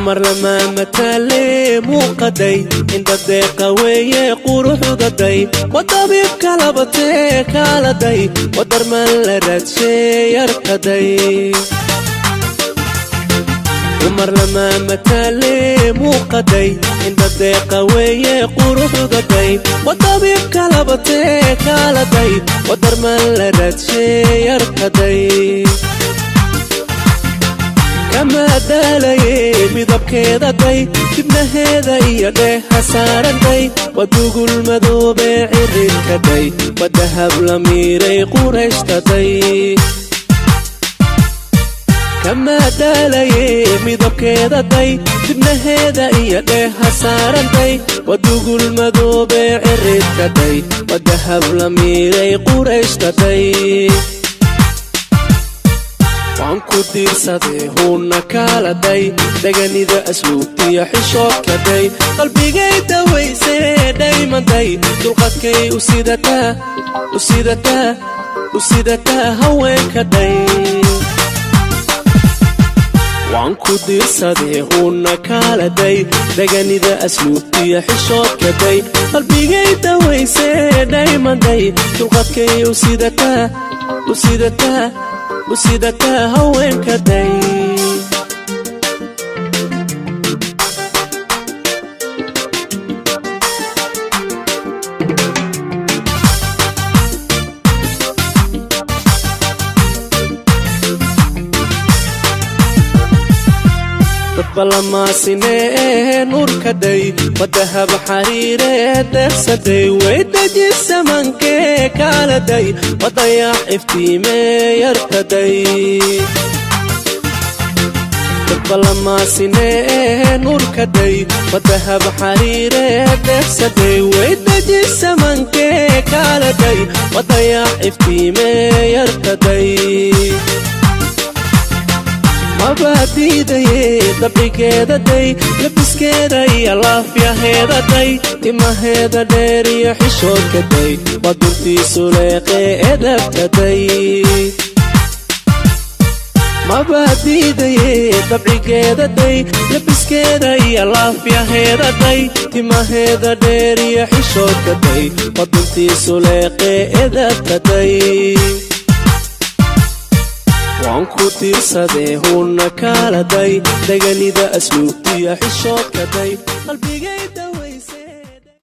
dumar lama matale muuqaday inta deeqa weeye quruxdaday wadabib kalabatee kaaladay wadarman la raadshay yarkaday dumar lama matale muuqaday inta deeqa weeye quruxdaday wadabib kalabatee kaaladay wadarman la raadshay yarkaday kama dalaye midabkeeda day dibnaheeda iyo dheeha saaranday wadugul madoobe ciridkaday wadahab la miiray qurayshtaday kama dalaye midabkeeda day dibnaheeda iyo dheeha saaranday wadugul madoobe ciridkaday wadahab la miiray qurayshtaday waan ku diirsaday huuna kaaladay daganida asluubtiyo xishoodkaday qalbigay dawaysee dhaymanday dulqadkay u sidataa haweenkaday waan ku diirsaday huuna kaaladay daganida asluubtiyo xishoodkaday qalbigay dawaysee dhaymanday dulqadkay u sidataa haweenkaday balamaasine nuurkaday wadahab xariiree deeqsaday weydaji samankee kaaladay wadayax iftiimee yarkaday balamaasine nuurkaday wadahab xariiree deeqsaday weydaji samankee kaaladay wadayax iftiimee yarkaday mabadiidaye dabcigeedaday labiskeeda iyo laafyaheedaday timaheeda dheer iyo xishoodkaday wadurtiisu leeqee edabtaday mabadiidaye dabcigeedaday labiskeeda iyo laafyaheedaday timaheeda dheer iyo xishoodkaday wadurtiisu leeqee edabtaday waan ku tiirsaday huuna kaaladay daganida asluubtiyo xishoodkaday qalbigay